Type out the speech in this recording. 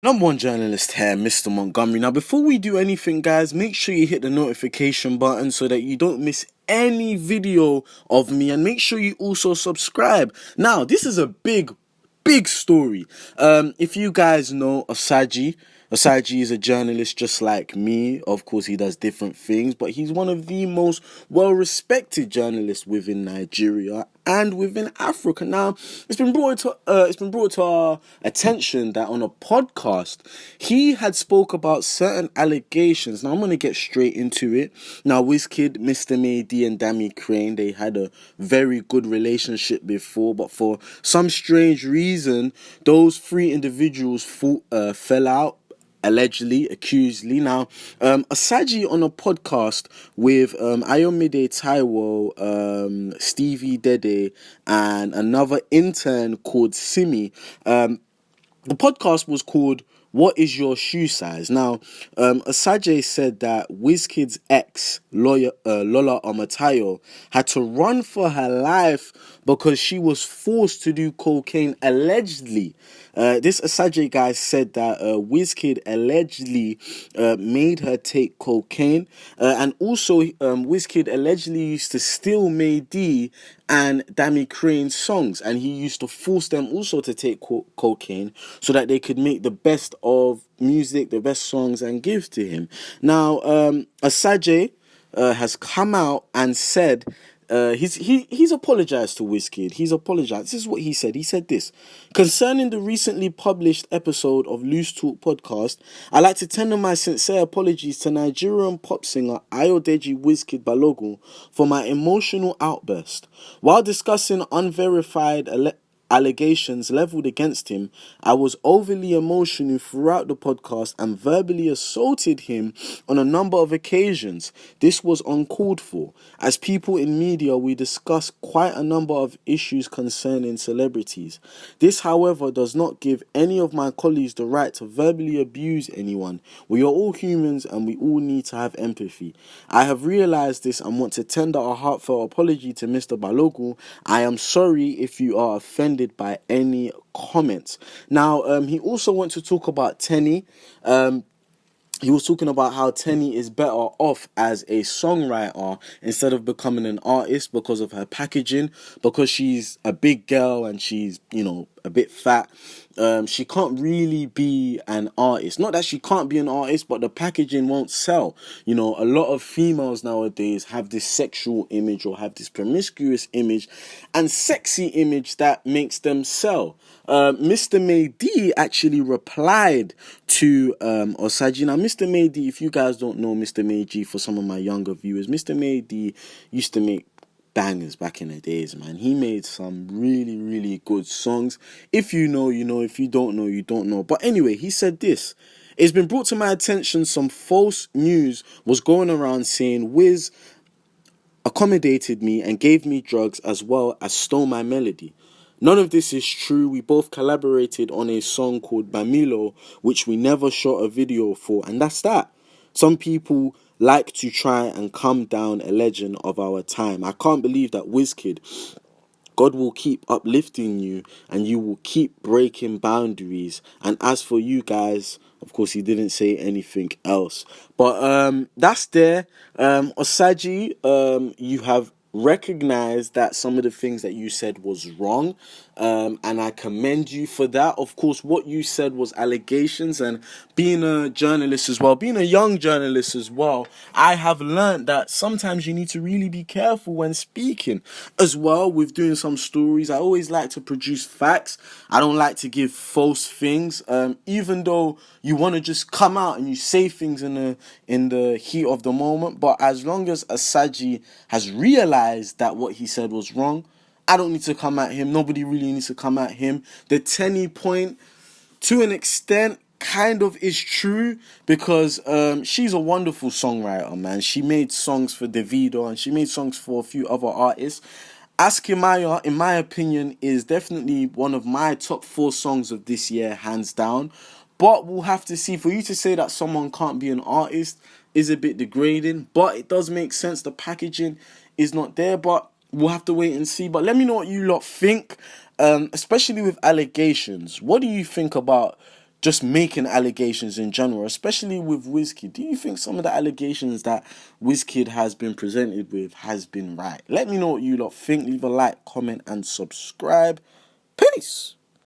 Number one journalist here, Mr. Montgomery. Now, before we do anything, guys, make sure you hit the notification button so that you don't miss any video of me, and make sure you also subscribe. Now, this is a big story. If you guys know Osagie is a journalist just like me. Of course, he does different things, but he's one of the most well-respected journalists within Nigeria and within Africa. Now, it's been brought to our attention that on a podcast he had spoke about certain allegations. Now, I'm gonna get straight into it. Now, Wizkid, Mr. Mady, and Dammy Crane, they had a very good relationship before, but for some strange reason, those three individuals fell out, allegedly, accusedly. Now, Osagie on a podcast with Ayomide Taiwo, Stevie Dede, and another intern called Simi. The podcast was called "What Is Your Shoe Size?" Now, Osagie said that Wizkid's ex, Lola Omatayo, had to run for her life because she was forced to do cocaine, allegedly. This Osagie guy said that Wizkid allegedly made her take cocaine, and also Wizkid allegedly used to steal Mady and Dammy Crane's songs, and he used to force them also to take cocaine so that they could make the best of music, the best songs, and give to him. Now, Osagie has come out and said he's apologized to Wizkid. He's apologized. This is what he said. He said this: concerning the recently published episode of Loose Talk podcast, I'd like to tender my sincere apologies to Nigerian pop singer Ayodeji Wizkid Balogun for my emotional outburst. While discussing unverified allegations leveled against him, I was overly emotional throughout the podcast and verbally assaulted him on a number of occasions. This was uncalled for. As people in media, we discuss quite a number of issues concerning celebrities. This, however, does not give any of my colleagues the right to verbally abuse anyone. We are all humans and we all need to have empathy. I have realized this and want to tender a heartfelt apology to Mr. Balogun. I am sorry if you are offended by any comments. Now, he also went to talk about Teni. He was talking about how Teni is better off as a songwriter instead of becoming an artist because of her packaging, because she's a big girl and she's, a bit fat. She can't really be an artist. Not that she can't be an artist, but the packaging won't sell. A lot of females nowadays have this sexual image or have this promiscuous image and sexy image that makes them sell. Mr. Mady actually replied to Osagie. Now, Mr. Mady, if you guys don't know Mr. Mady, for some of my younger viewers, Mr. Mady used to make bangers back in the days, man. He made some really good songs. If you know, you know. If you don't know, you don't know. But anyway, he said this: it's been brought to my attention some false news was going around saying Wiz accommodated me and gave me drugs as well as stole my melody. None of this is true. We both collaborated on a song called Bamilo, which we never shot a video for, and that's that. Some people like to try and come down a legend of our time. I can't believe that Wizkid, God will keep uplifting you and you will keep breaking boundaries. And as for you guys, of course, he didn't say anything else. But that's there. Osagie, you have recognized that some of the things that you said was wrong, and I commend you for that. Of course, what you said was allegations, and being a journalist as well, being a young journalist as well, I have learned that sometimes you need to really be careful when speaking as well with doing some stories. I always like to produce facts. I don't like to give false things, even though you want to just come out and you say things in the heat of the moment. But as long as Osagie has realized that what he said was wrong, I don't need to come at him. Nobody really needs to come at him. The Teni point, to an extent, kind of is true, because she's a wonderful songwriter, man. She made songs for Davido and she made songs for a few other artists. Askimaya, in my opinion, is definitely one of my top 4 songs of this year, hands down. But we'll have to see. For you to say that someone can't be an artist is a bit degrading, but it does make sense. The packaging is not there, but we'll have to wait and see. But let me know what you lot think, especially with allegations. What do you think about just making allegations in general, especially with Wizkid. Do you think some of the allegations that Wizkid has been presented with has been right? Let me know what you lot think. Leave a like, comment, and subscribe. Peace.